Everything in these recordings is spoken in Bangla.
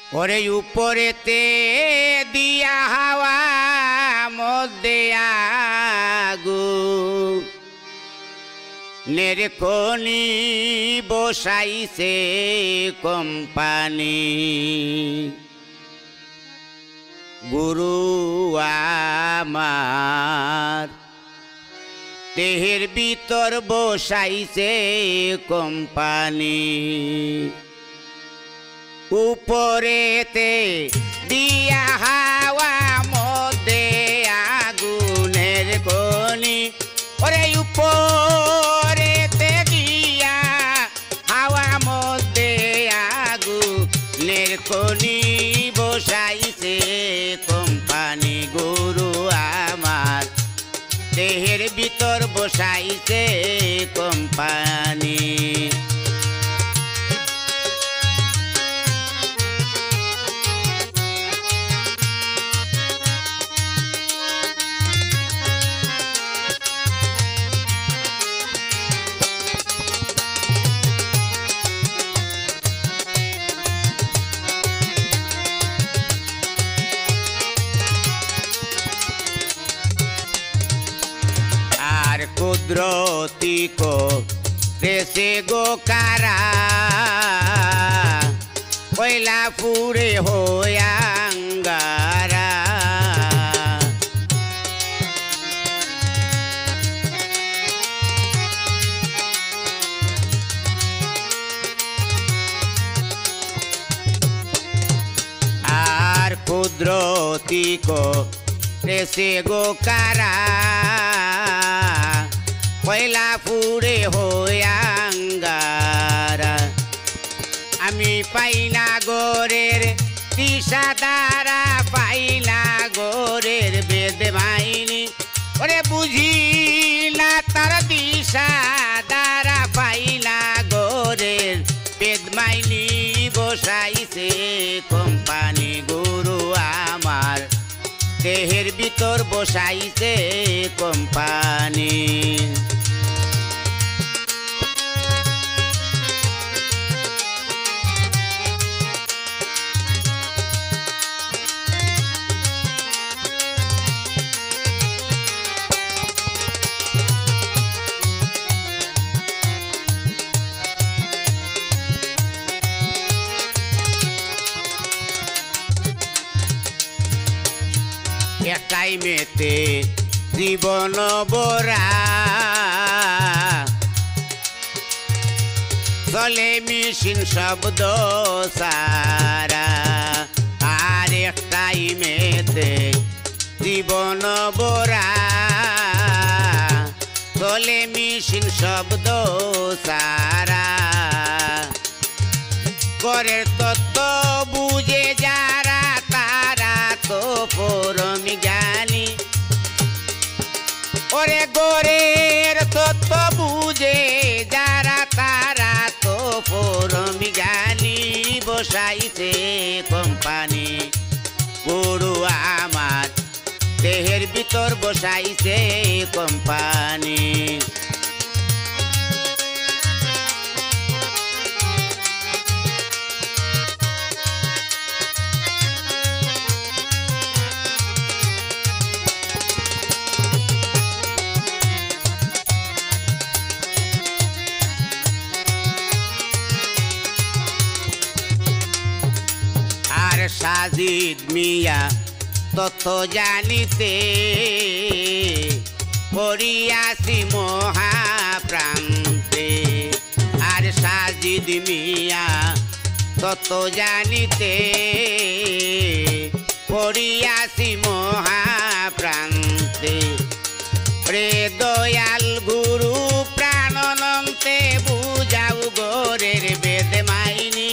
ওরে উপরেতে দিয়া হাওয়া মধ্যে আগুন নেরকনি বসাইছে কোম্পানি গুরু আমার দেহের ভিতর বসাইছে কোম্পানি উপরেতে দিয়া হাওয়া মধ্যে আগুনের খনি ওরে উপরেতে দিয়া হাওয়া মধ্যে আগুনের খনি বসাইছে কোম্পানি গুরু আমার দেহের ভিতর বসাইছে কোম্পানি কুদরতি কো দেশে গো কারা কয়লা পুরে হয়াঙ্গারা আর কুদরতি কো দেশে গো কারা কয়লা পুরে হয়াঙ্গারা আমি পাইলা গোরের দিশা দ্বারা পাইলা গোরের বেদ মাইনি ওরে বুঝিলা তার দিশা দ্বারা পাইলা গোরের বেদ মাইনি বসাইছে কোম্পানি গুরু আমার দেহের ভিতর বসাইছে কোম্পানি একাই মেতে জীবন বরা চলে মেশিন শব্দ সারা আর একটাই মেতে জীবন বরা চলে মেশিন শব্দ সারা করের তত্ত্ব বুঝে যারা তারা তো পরম জ্ঞানী ওরে গোরের তত্ত্ব বুঝে যারা তারা তো পরম জ্ঞানী বসাইছে কোম্পানি গুরু আমার দেহের ভিতর বসাইছে কোম্পানি সাজিদ মিয়া তথ্য জানিতে পড়িয়াছি মহাপ্রান্তে আর সাজিদ মিয়া তথ্য জানিতে পড়িয়াছি মহাপ্রান্তে রে দয়াল গুরু প্রাণনন্তে বুঝাও গোরের বেদ মাইনি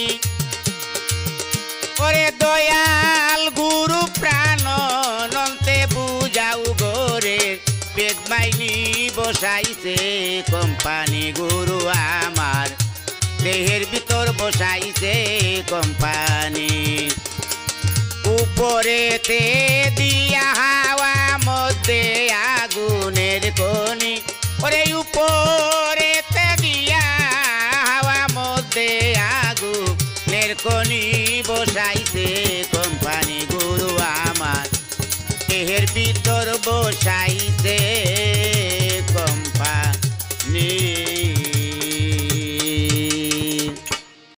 ওরে দয়াল গুরু প্রাণনন্তে বুঝাও গোরের বেদ মাইনি বসাইছে কোম্পানি গুরু আমার দেহের ভিতর বসাইছে কোম্পানি উপরেতে দিয়া হাওয়া মধ্যে আগুনের খনি ওরে উপরেতে দিয়া হাওয়া মধ্যে আগুনের কনি বসাইছে